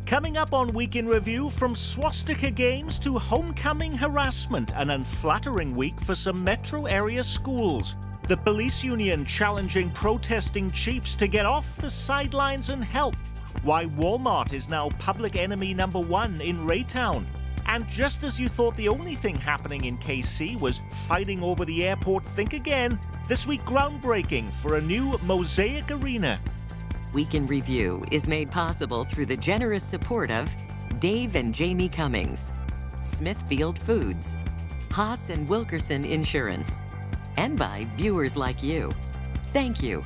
Coming up on Week in Review, from swastika games to homecoming harassment, an unflattering week for some metro area schools. The police union challenging protesting chiefs to get off the sidelines and help. Why Walmart is now public enemy number one in Raytown. And just as you thought the only thing happening in KC was fighting over the airport, think again. This week, groundbreaking for a new Mosaic Arena. Week in Review is made possible through the generous support of Dave and Jamie Cummings, Smithfield Foods, Haas and Wilkerson Insurance, and by viewers like you. Thank you.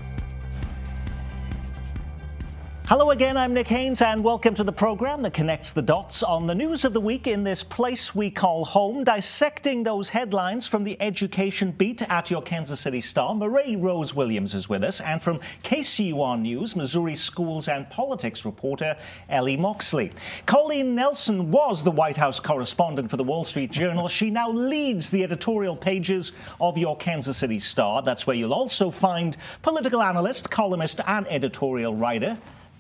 Hello again, I'm Nick Haynes, and welcome to the program that connects the dots on the news of the week in this place we call home, dissecting those headlines from the education beat at your Kansas City Star. Murray Rose Williams is with us, and from KCUR News, Missouri schools and politics reporter Ellie Moxley. Colleen Nelson was the White House correspondent for the Wall Street Journal. She now leads the editorial pages of your Kansas City Star. That's where you'll also find political analyst, columnist, and editorial writer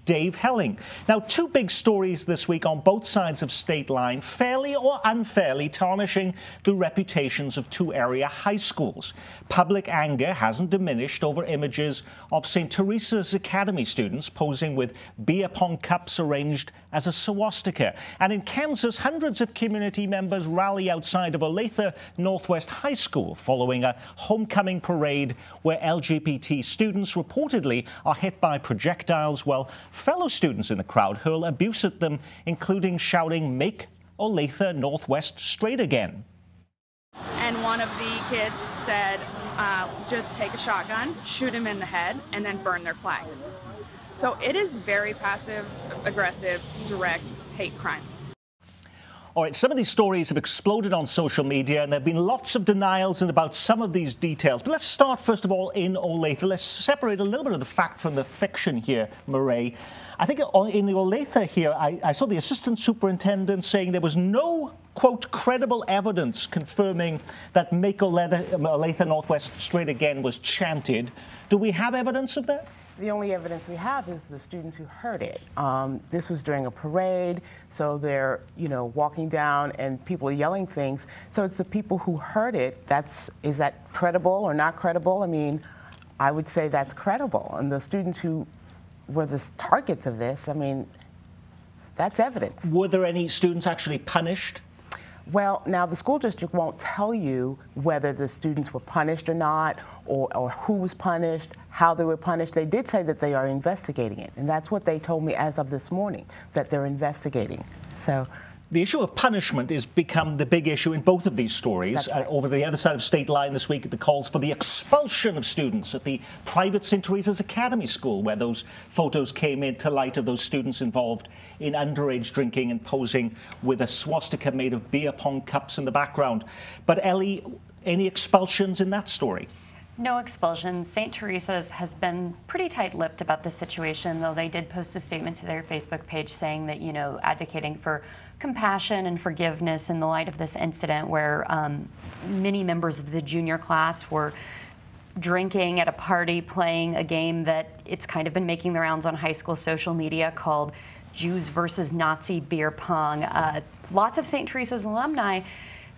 Dave Helling. Now, two big stories this week on both sides of state line, fairly or unfairly tarnishing the reputations of two area high schools. Public anger hasn't diminished over images of St. Teresa's Academy students posing with beer pong cups arranged as a swastika. And in Kansas, hundreds of community members rally outside of Olathe Northwest High School following a homecoming parade where LGBT students reportedly are hit by projectiles while fellow students in the crowd hurl abuse at them, including shouting, "Make Olathe Northwest straight again." And one of the kids said, just take a shotgun, shoot him in the head, and then burn their flags. So it is very passive, aggressive, direct hate crime. All right, some of these stories have exploded on social media, and there have been lots of denials about some of these details. But let's start, first of all, in Olathe. Let's separate a little bit of the fact from the fiction here, Murray. I think in the Olathe here, I saw the assistant superintendent saying there was no, quote, credible evidence confirming that Make Olathe Northwest Straight Again was chanted. Do we have evidence of that? The only evidence we have is the students who heard it. This was during a parade, so they're, walking down and people are yelling things. So it's the people who heard it. Is that credible or not credible? I mean, I would say that's credible. And the students who were the targets of this, I mean, that's evidence. Were there any students actually punished? Well, now the school district won't tell you whether the students were punished or not, or who was punished, how they were punished. They did say that they are investigating it, and that's what they told me as of this morning, that they're investigating. So the issue of punishment has become the big issue in both of these stories. Right. Over the other side of state line this week, the calls for the expulsion of students at the private St. Teresa's Academy School, where those photos came into light of those students involved in underage drinking and posing with a swastika made of beer pong cups in the background. But Ellie, any expulsions in that story? No expulsions. St. Teresa's has been pretty tight-lipped about the situation, though they did post a statement to their Facebook page saying that, advocating for compassion and forgiveness in the light of this incident where many members of the junior class were drinking at a party, playing a game that it's kind of been making the rounds on high school social media called Jews versus Nazi beer pong. Lots of St. Teresa's alumni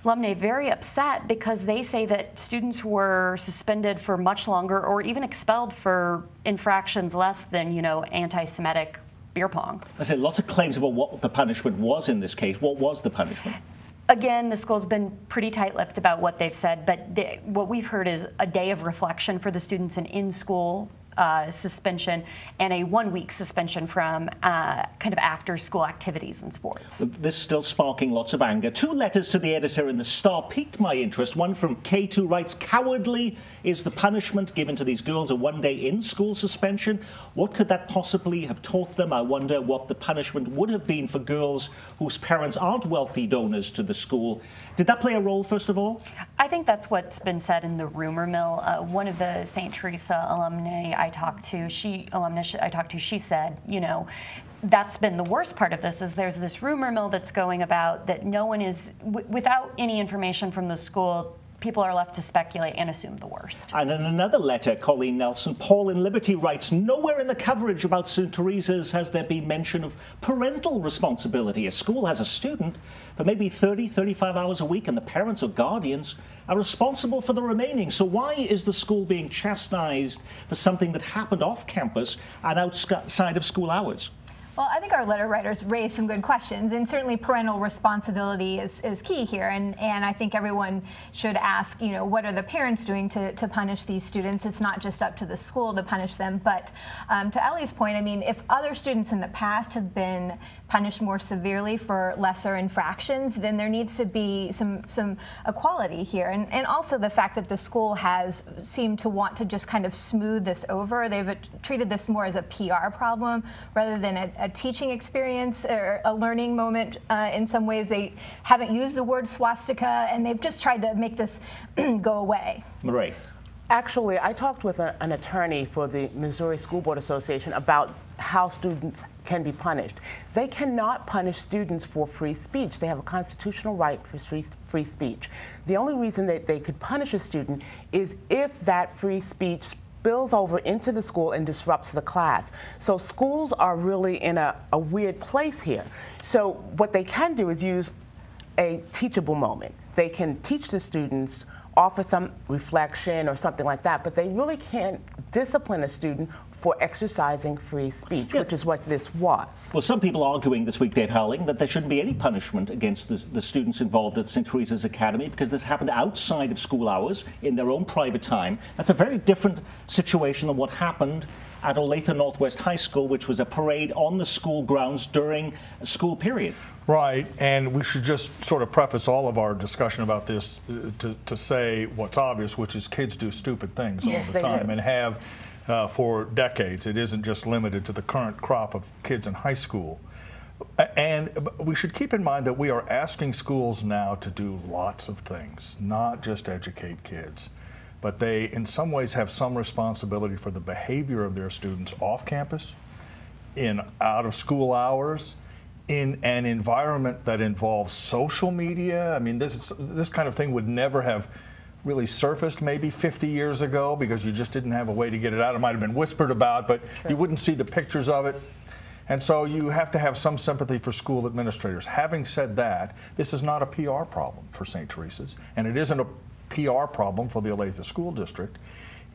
very upset because they say that students were suspended for much longer or even expelled for infractions less than, anti-Semitic beer pong. I said lots of claims about what the punishment was in this case. What was the punishment? Again, the school's been pretty tight-lipped about what they've said, but what we've heard is a day of reflection for the students, an in-school suspension, and a 1-week suspension from kind of after-school activities and sports. This is still sparking lots of anger. Two letters to the editor in the Star piqued my interest. One from Kate, who writes, "Cowardly is the punishment given to these girls, a 1-day in-school suspension. What could that possibly have taught them? I wonder what the punishment would have been for girls whose parents aren't wealthy donors to the school." Did that play a role, first of all? I think that's what's been said in the rumor mill. One of the St. Teresa alumni I talked to, she said, that's been the worst part of this, is there's this rumor mill that's going about that no one is, without any information from the school, people are left to speculate and assume the worst. And in another letter, Colleen Nelson, Paul in Liberty writes, nowhere in the coverage about St. Teresa's has there been mention of parental responsibility. A school has a student for maybe 30, 35 hours a week, and the parents or guardians are responsible for the remaining. So why is the school being chastised for something that happened off campus and outside of school hours? Well, I think our letter writers raised some good questions, and certainly parental responsibility is key here. And I think everyone should ask, what are the parents doing to punish these students? It's not just up to the school to punish them. But to Ellie's point, I mean, if other students in the past have been punished more severely for lesser infractions, then there needs to be some equality here. And also the fact that the school has seemed to want to just kind of smooth this over. They've treated this more as a PR problem rather than a teaching experience or a learning moment. In some ways, they haven't used the word swastika, and they've just tried to make this go away. Marie. Actually, I talked with an attorney for the Missouri School Board Association about how students can be punished. They cannot punish students for free speech. They have a constitutional right for free speech. The only reason that they could punish a student is if that free speech spills over into the school and disrupts the class. So schools are really in a weird place here. So what they can do is use a teachable moment. They can teach the students, offer some reflection or something like that, but they really can't discipline a student for exercising free speech, which is what this was. Well, some people are arguing this week, Dave Howling, that there shouldn't be any punishment against the students involved at St. Teresa's Academy because this happened outside of school hours in their own private time. That's a very different situation than what happened at Olathe Northwest High School, which was a parade on the school grounds during a school period. Right, and we should just sort of preface all of our discussion about this to say what's obvious, which is kids do stupid things all the time and have for decades. It isn't just limited to the current crop of kids in high school. And we should keep in mind that we are asking schools now to do lots of things, not just educate kids. But they, in some ways, have some responsibility for the behavior of their students off campus, in out of school hours, in an environment that involves social media. I mean, this kind of thing would never have really surfaced maybe 50 years ago because you just didn't have a way to get it out. It might have been whispered about, but you wouldn't see the pictures of it. And so you have to have some sympathy for school administrators. Having said that, this is not a PR problem for St. Teresa's, and it isn't a PR problem for the Olathe School District.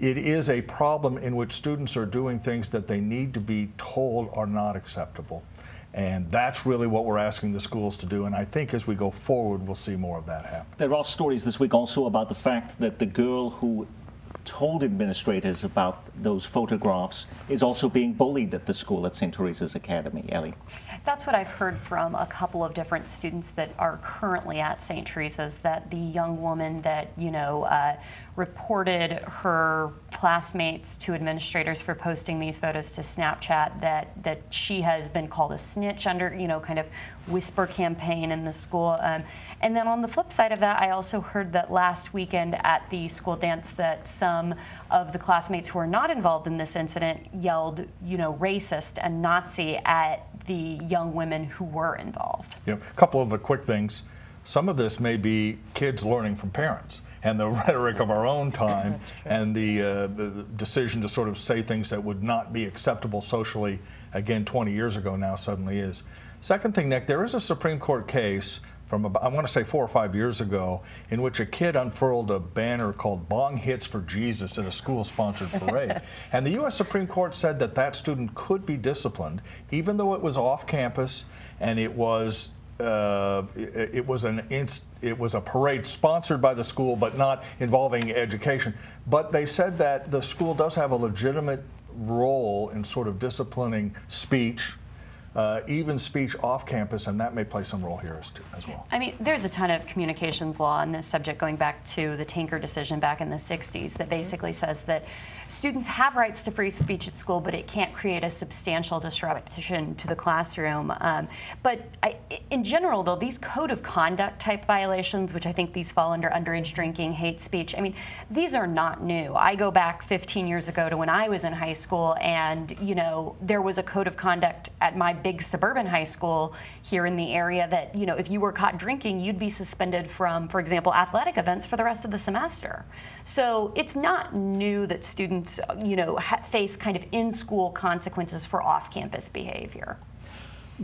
It is a problem in which students are doing things that they need to be told are not acceptable. And that's really what we're asking the schools to do. And I think as we go forward, we'll see more of that happen. There are stories this week also about the fact that the girl who told administrators about those photographs is also being bullied at the school at St. Teresa's Academy. Ellie. That's what I've heard from a couple of different students that are currently at St. Teresa's, that the young woman that, reported her classmates to administrators for posting these photos to Snapchat, that she has been called a snitch under, kind of whisper campaign in the school. And then on the flip side of that, I also heard that last weekend at the school dance that some of the classmates who are not involved in this incident yelled, racist and Nazi at the young women who were involved. A couple of the quick things. Some of this may be kids learning from parents and the rhetoric of our own time and the decision to sort of say things that would not be acceptable socially, again, 20 years ago now suddenly is. Second thing, Nick, there is a Supreme Court case from about, I want to say 4 or 5 years ago, in which a kid unfurled a banner called "Bong Hits for Jesus" at a school-sponsored parade. And the U.S. Supreme Court said that that student could be disciplined, even though it was off campus and it was a parade sponsored by the school, but not involving education. But they said that the school does have a legitimate role in sort of disciplining speech, even speech off campus, and that may play some role here as well. I mean, there's a ton of communications law on this subject going back to the Tinker decision back in the 60s that basically says that students have rights to free speech at school, but it can't create a substantial disruption to the classroom. In general, though, these code of conduct type violations, which I think these fall under underage drinking, hate speech, I mean, these are not new. I go back 15 years ago to when I was in high school, and, there was a code of conduct at my big suburban high school here in the area that, you know, if you were caught drinking, you'd be suspended from, for example, athletic events for the rest of the semester. So it's not new that students, you know, face kind of in-school consequences for off-campus behavior.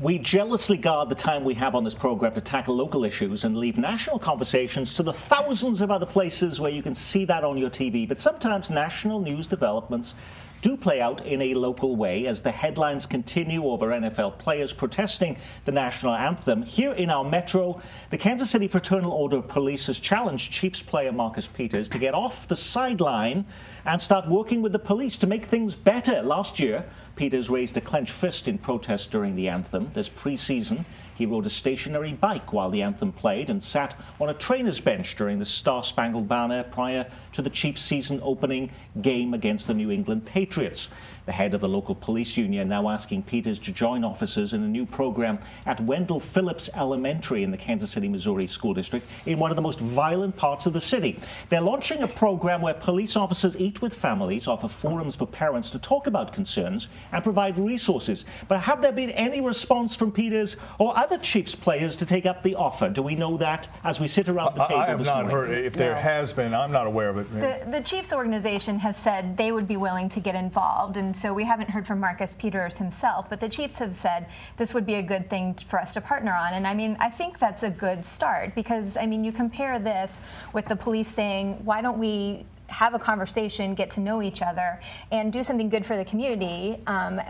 We jealously guard the time we have on this program to tackle local issues and leave national conversations to the thousands of other places where you can see that on your TV. But sometimes national news developments do play out in a local way as the headlines continue over NFL players protesting the national anthem. Here in our metro, the Kansas City Fraternal Order of Police has challenged Chiefs player Marcus Peters to get off the sideline and start working with the police to make things better. Last year, Peters raised a clenched fist in protest during the anthem. This preseason, he rode a stationary bike while the anthem played and sat on a trainer's bench during the Star-Spangled Banner prior to the Chiefs' season opening game against the New England Patriots. The head of the local police union now asking Peters to join officers in a new program at Wendell Phillips Elementary in the Kansas City, Missouri school district in one of the most violent parts of the city. They're launching a program where police officers eat with families, offer forums for parents to talk about concerns and provide resources. But have there been any response from Peters or other Chiefs players to take up the offer? Do we know that as we sit around the table I have this not morning? heard. If there has been, I'm not aware of it. The Chiefs organization has said they would be willing to get involved, and so we haven't heard from Marcus Peters himself, but the Chiefs have said this would be a good thing for us to partner on. And I mean, I think that's a good start because, I mean, you compare this with the police saying, why don't we have a conversation, get to know each other, and do something good for the community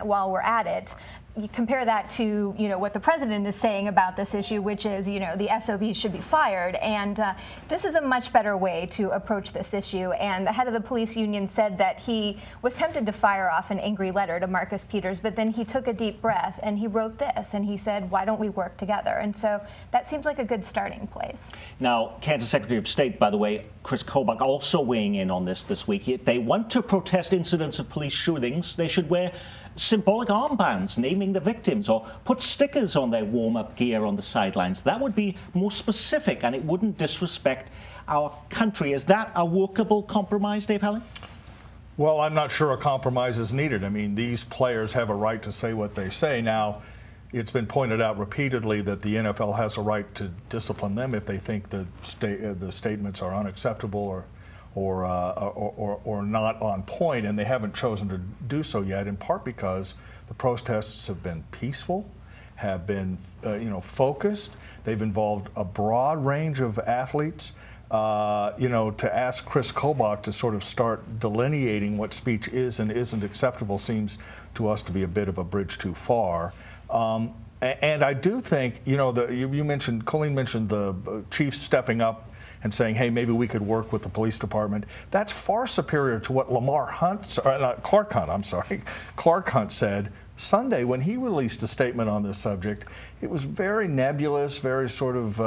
while we're at it. You compare that to, you know, what the president is saying about this issue, which is, you know, the SOBs should be fired. And this is a much better way to approach this issue. And the head of the police union said that he was tempted to fire off an angry letter to Marcus Peters, but then he took a deep breath and he wrote this and he said, why don't we work together? And so that seems like a good starting place. Now, Kansas Secretary of State, by the way, Chris Kobach, also weighing in on this week. If they want to protest incidents of police shootings, they should wear symbolic armbands naming the victims or put stickers on their warm-up gear on the sidelines. That would be more specific and it wouldn't disrespect our country. Is that a workable compromise, Dave Helling? Well, I'm not sure a compromise is needed. I mean, these players have a right to say what they say. Now, it's been pointed out repeatedly that the NFL has a right to discipline them if they think the statements are unacceptable or not on point, and they haven't chosen to do so yet, in part because the protests have been peaceful, have been focused. They've involved a broad range of athletes. To ask Chris Kobach to sort of start delineating what speech is and isn't acceptable seems to us to be a bit of a bridge too far. And I do think, you mentioned, Colleen mentioned the Chiefs stepping up and saying, hey, maybe we could work with the police department. That's far superior to what Clark Hunt said Sunday when he released a statement on this subject. It was very nebulous, very sort of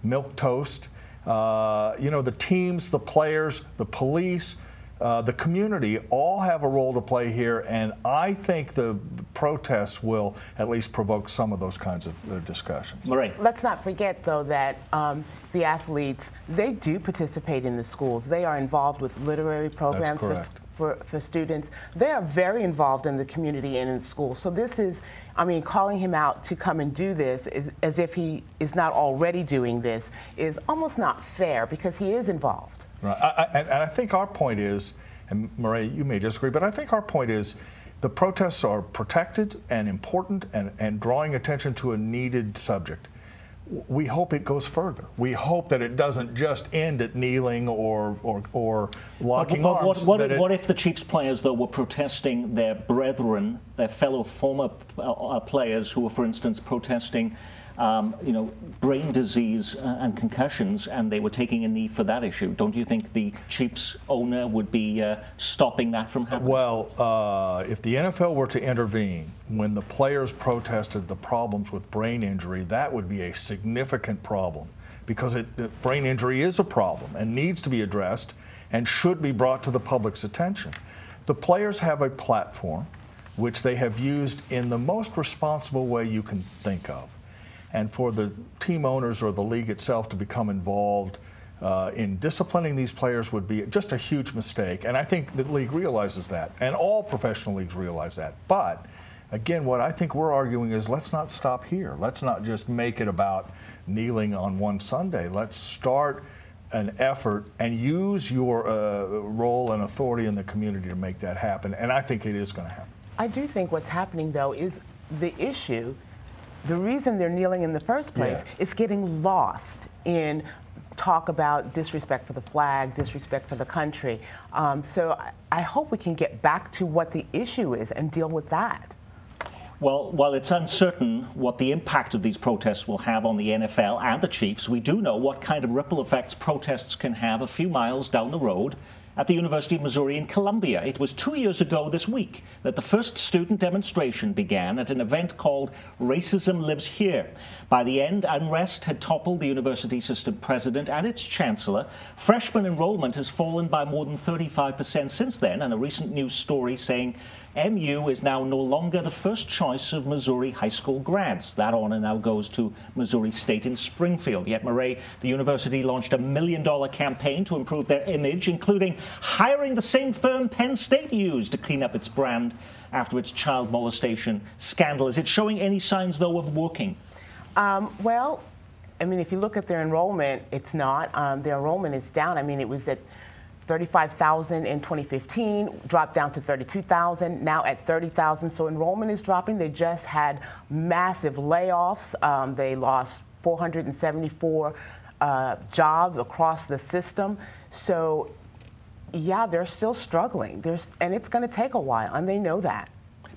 milquetoast. The teams, the players, the police, the community all have a role to play here, and I think the protests will at least provoke some of those kinds of discussions. Marie. Let's not forget, though, that the athletes, they do participate in the schools. They are involved with literary programs for students. They are very involved in the community and in schools. So this is, I mean, calling him out to come and do this as if he is not already doing this is almost not fair because he is involved. Right. And I think our point is, and Marie, you may disagree, but I think our point is the protests are protected and important and drawing attention to a needed subject. We hope it goes further. We hope that it doesn't just end at kneeling or locking arms. What if the Chiefs players, though, were protesting their brethren, their fellow former players who were, for instance, protesting brain disease and concussions, and they were taking a knee for that issue? Don't you think the Chiefs owner would be stopping that from happening? Well, if the NFL were to intervene when the players protested the problems with brain injury, that would be a significant problem because brain injury is a problem and needs to be addressed and should be brought to the public's attention. The players have a platform which they have used in the most responsible way you can think of. And for the team owners or the league itself to become involved in disciplining these players would be just a huge mistake. And I think the league realizes that, and all professional leagues realize that. But again, what I think we're arguing is let's not stop here. Let's not just make it about kneeling on one Sunday. Let's start an effort and use your role and authority in the community to make that happen. And I think it is going to happen. I do think what's happening, though, is the issue, the reason they're kneeling in the first place, is getting lost in talk about disrespect for the flag, disrespect for the country. So I hope we can get back to what the issue is and deal with that. Well, while it's uncertain what the impact of these protests will have on the NFL and the Chiefs, we do know what kind of ripple effects protests can have a few miles down the road at the University of Missouri in Columbia. It was 2 years ago this week that the first student demonstration began at an event called Racism Lives Here. By the end, unrest had toppled the university system president and its chancellor. Freshman enrollment has fallen by more than 35% since then, and a recent news story saying MU is now no longer the first choice of Missouri high school grads. That honor now goes to Missouri State in Springfield. Yet, Murray, the university launched a $1 million campaign to improve their image, including hiring the same firm Penn State used to clean up its brand after its child molestation scandal. Is it showing any signs, though, of working? Well, I mean, if you look at their enrollment, it's not. Their enrollment is down. I mean, it was at 35,000 in 2015, dropped down to 32,000, now at 30,000. So enrollment is dropping. They just had massive layoffs. They lost 474 jobs across the system. So, yeah, they're still struggling. And it's going to take a while, and they know that.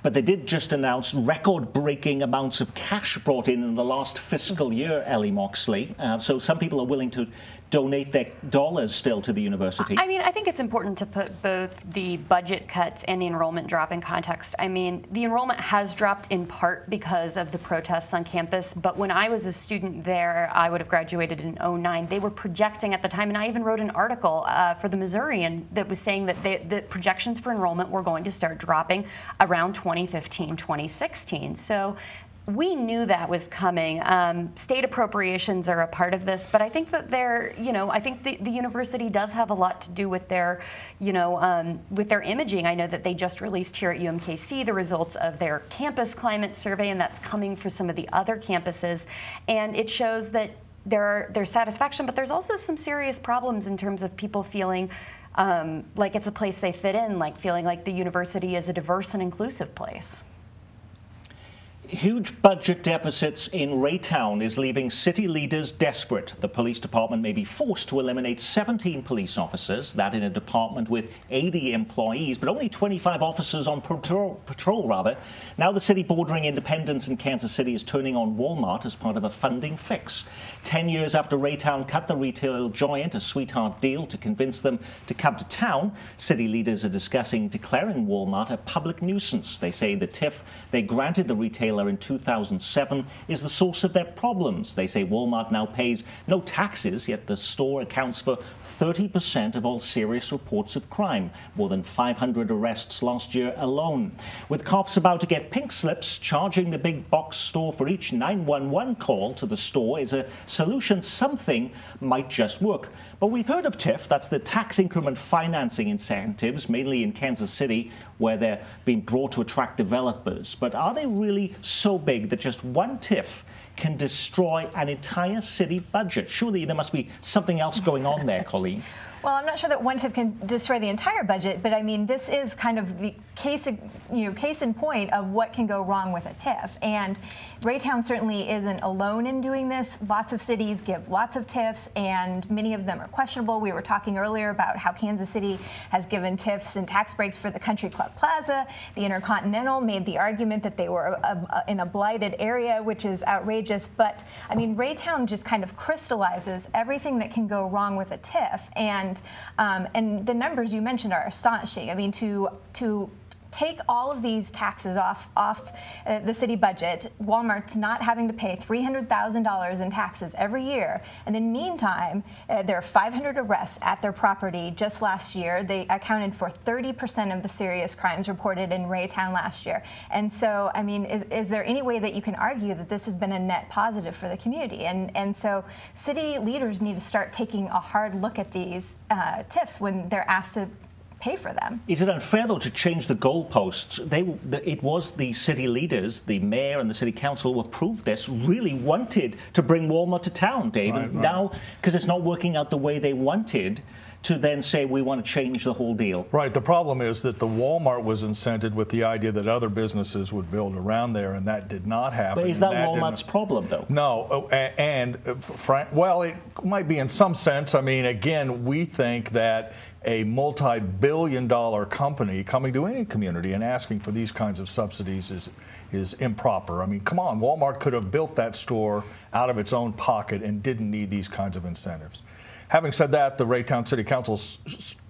But they did just announce record-breaking amounts of cash brought in the last fiscal year, Ellie Moxley. So some people are willing to donate their dollars still to the university. I mean, I think it's important to put both the budget cuts and the enrollment drop in context. I mean, the enrollment has dropped in part because of the protests on campus, but when I was a student there, I would have graduated in 2009, they were projecting at the time, and I even wrote an article for the Missourian that was saying that the projections for enrollment were going to start dropping around 2015, 2016. So we knew that was coming. State appropriations are a part of this, but I think that I think the university does have a lot to do with their, with their imaging. I know that they just released here at UMKC the results of their campus climate survey, and that's coming for some of the other campuses, and it shows that there's satisfaction, but there's also some serious problems in terms of people feeling like it's a place they fit in, like feeling like the university is a diverse and inclusive place. Huge budget deficits in Raytown is leaving city leaders desperate. The police department may be forced to eliminate 17 police officers, that in a department with 80 employees, but only 25 officers on patrol. Now the city bordering Independence in Kansas City is turning on Walmart as part of a funding fix. 10 years after Raytown cut the retail giant a sweetheart deal to convince them to come to town, city leaders are discussing declaring Walmart a public nuisance. They say the TIF they granted the retailer in 2007 is the source of their problems. They say Walmart now pays no taxes, yet the store accounts for 30% of all serious reports of crime, more than 500 arrests last year alone. With cops about to get pink slips, charging the big box store for each 911 call to the store is a solution something might just work. But we've heard of TIF, that's the tax increment financing incentives, mainly in Kansas City, where they're being brought to attract developers. But are they really so big that just one TIF can destroy an entire city budget? Surely there must be something else going on there, Colleen. Well, I'm not sure that one TIF can destroy the entire budget, but I mean, this is kind of the case in point of what can go wrong with a TIF. And Raytown certainly isn't alone in doing this. Lots of cities give lots of TIFs, and many of them are questionable. We were talking earlier about how Kansas City has given TIFs and tax breaks for the Country Club Plaza. The Intercontinental made the argument that they were in a blighted area, which is outrageous. But I mean, Raytown just kind of crystallizes everything that can go wrong with a TIF. And the numbers you mentioned are astonishing. I mean, to take all of these taxes off the city budget, Walmart's not having to pay $300,000 in taxes every year. And then meantime, there are 500 arrests at their property just last year. They accounted for 30% of the serious crimes reported in Raytown last year. And so, I mean, is there any way that you can argue that this has been a net positive for the community? And so city leaders need to start taking a hard look at these TIFs when they're asked to pay for them. Is it unfair, though, to change the goalposts? It was the city leaders, the mayor and the city council who approved this, really wanted to bring Walmart to town, Dave. And now, because it's not working out the way they wanted, to then say we want to change the whole deal. Right. The problem is that the Walmart was incented with the idea that other businesses would build around there, and that did not happen. But is that Walmart's problem, though? No. Well, it might be in some sense. I mean, again, we think that a multi-billion-dollar company coming to any community and asking for these kinds of subsidies is improper. I mean, come on, Walmart could have built that store out of its own pocket and didn't need these kinds of incentives. Having said that, the Raytown City Council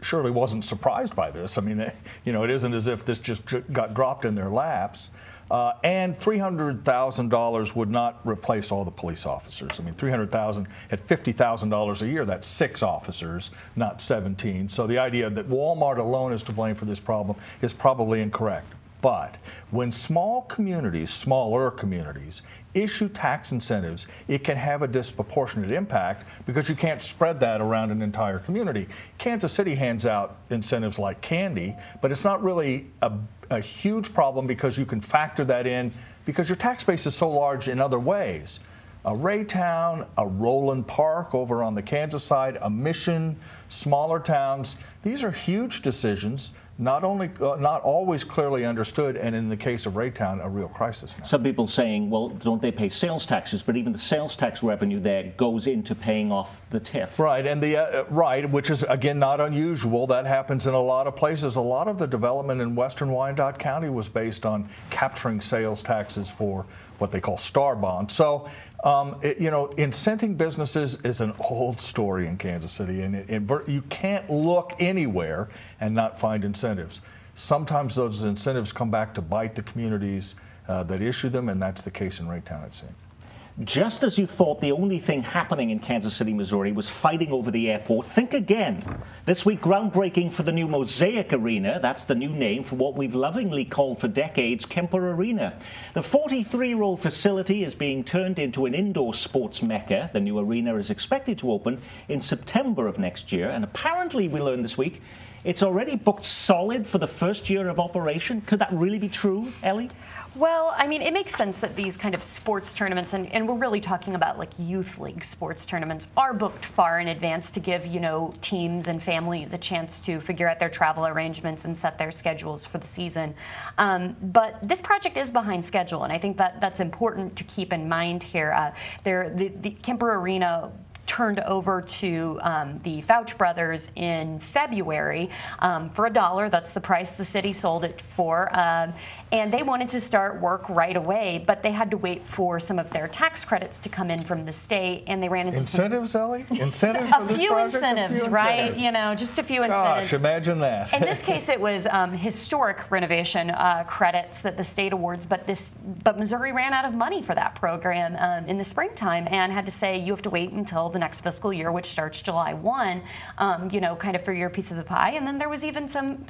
surely wasn't surprised by this. I mean, it isn't as if this just got dropped in their laps. And $300,000 would not replace all the police officers. I mean, $300,000 at $50,000 a year, that's 6 officers, not 17. So the idea that Walmart alone is to blame for this problem is probably incorrect. But when smaller communities, issue tax incentives, it can have a disproportionate impact because you can't spread that around an entire community. Kansas City hands out incentives like candy, but it's not really a huge problem because you can factor that in because your tax base is so large in other ways. A Raytown, a Roland Park over on the Kansas side, a Mission, smaller towns, these are huge decisions. Not always clearly understood, and in the case of Raytown, a real crisis now. Some people saying, well, don't they pay sales taxes? But even the sales tax revenue there goes into paying off the TIF. Right, and which is again not unusual. That happens in a lot of places. A lot of the development in western Wyandotte County was based on capturing sales taxes for what they call star bonds. So, incenting businesses is an old story in Kansas City, and you can't look anywhere and not find incentives. Sometimes those incentives come back to bite the communities that issue them, and that's the case in Raytown, it seems. Just as you thought the only thing happening in Kansas City, Missouri was fighting over the airport, think again. This week, groundbreaking for the new Mosaic Arena. That's the new name for what we've lovingly called for decades Kemper Arena. The 43-year-old facility is being turned into an indoor sports mecca. The new arena is expected to open in September of next year. And apparently, we learned this week, it's already booked solid for the first year of operation. Could that really be true, Ellie? Well, I mean, it makes sense that these kind of sports tournaments, and we're really talking about like youth league sports tournaments, are booked far in advance to give, teams and families a chance to figure out their travel arrangements and set their schedules for the season. But this project is behind schedule, and I think that's important to keep in mind here. The Kemper Arena turned over to the Fouch brothers in February for $1. That's the price the city sold it for. And they wanted to start work right away, but they had to wait for some of their tax credits to come in from the state, and they ran into incentives, Ellie? Incentives for this project? Incentives, right? Just a few incentives. Gosh, imagine that. In this case, it was historic renovation credits that the state awards, but Missouri ran out of money for that program in the springtime and had to say you have to wait until the next fiscal year, which starts July 1, kind of for your piece of the pie. And then there was even some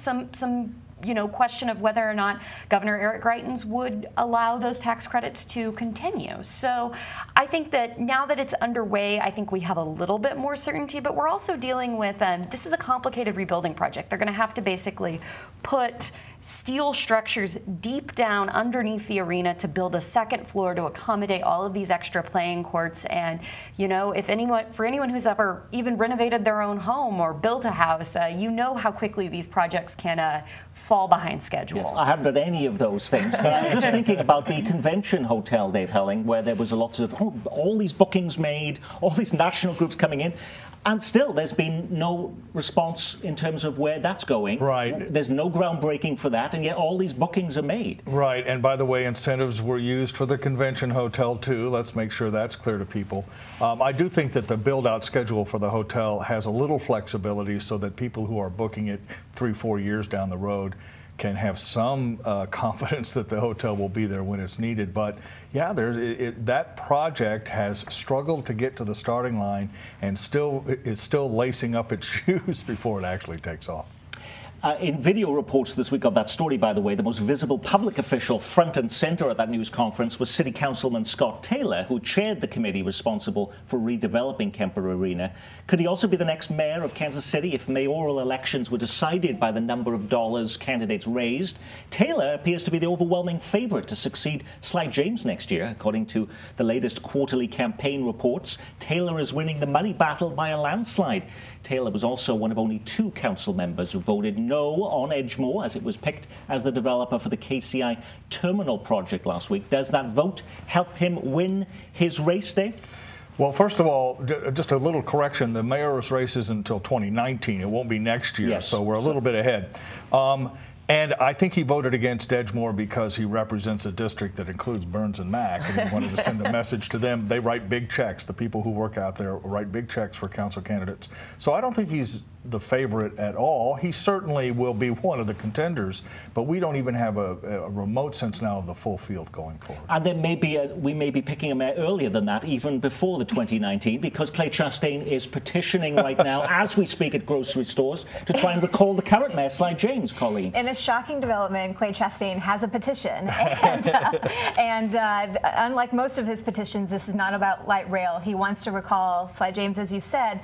question of whether or not Governor Eric Greitens would allow those tax credits to continue. So I think that now that it's underway, I think we have a little bit more certainty, but we're also dealing with, this is a complicated rebuilding project. They're going to have to basically put steel structures deep down underneath the arena to build a second floor to accommodate all of these extra playing courts. And, for anyone who's ever even renovated their own home or built a house, you know how quickly these projects can fall behind schedule. Yes, I haven't done any of those things, but I'm just thinking about the convention hotel, Dave Helling, where there was a lot of all these bookings made, all these national groups coming in, and still there's been no response in terms of where that's going. Right. There's no groundbreaking for that, and yet all these bookings are made. Right, and by the way, incentives were used for the convention hotel too. Let's make sure that's clear to people. I do think that the build-out schedule for the hotel has a little flexibility so that people who are booking it 3-4 years down the road can have some confidence that the hotel will be there when it's needed. But yeah, that project has struggled to get to the starting line and is still lacing up its shoes before it actually takes off. In video reports this week of that story, by the way, the most visible public official front and center at that news conference was City Councilman Scott Taylor, who chaired the committee responsible for redeveloping Kemper Arena. Could he also be the next mayor of Kansas City if mayoral elections were decided by the number of dollars candidates raised? Taylor appears to be the overwhelming favorite to succeed Sly James next year. According to the latest quarterly campaign reports, Taylor is winning the money battle by a landslide. Taylor was also one of only 2 council members who voted no on Edgemoor as it was picked as the developer for the KCI terminal project last week. Does that vote help him win his race, Dave? Well, first of all, just a little correction. The mayor's race isn't until 2019. It won't be next year, yes. So we're a little bit ahead. And I think he voted against Edgemoor because he represents a district that includes Burns and Mack, and he wanted to send a message to them. They write big checks. The people who work out there write big checks for council candidates. So I don't think he's the favorite at all. He certainly will be one of the contenders, but we don't even have a remote sense now of the full field going forward. And there may be we may be picking a mayor earlier than that, even before the 2019, because Clay Chastain is petitioning right now as we speak at grocery stores to try and recall the current mayor, Sly James, Colleen. In a shocking development, Clay Chastain has a petition, and unlike most of his petitions, this is not about light rail. He wants to recall Sly James, as you said,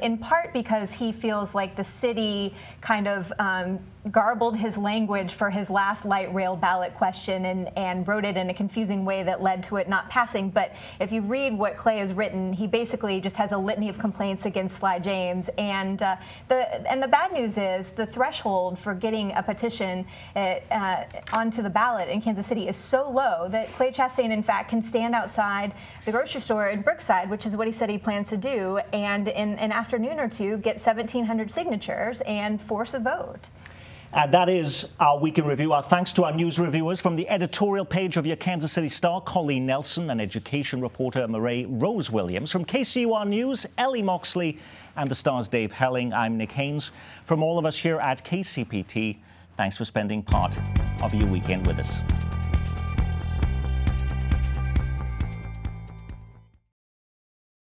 in part because he feels like the city kind of garbled his language for his last light rail ballot question and wrote it in a confusing way that led to it not passing. But if you read what Clay has written, he basically just has a litany of complaints against Sly James. And the bad news is the threshold for getting a petition onto the ballot in Kansas City is so low that Clay Chastain, in fact, can stand outside the grocery store in Brookside, which is what he said he plans to do, and in an afternoon or two get 1,700 signatures and force a vote. And that is our Week in Review. Our thanks to our news reviewers from the editorial page of your Kansas City Star, Colleen Nelson, and education reporter Murray Rose Williams. From KCUR News, Ellie Moxley, and the Star's Dave Helling, I'm Nick Haynes. From all of us here at KCPT, thanks for spending part of your weekend with us.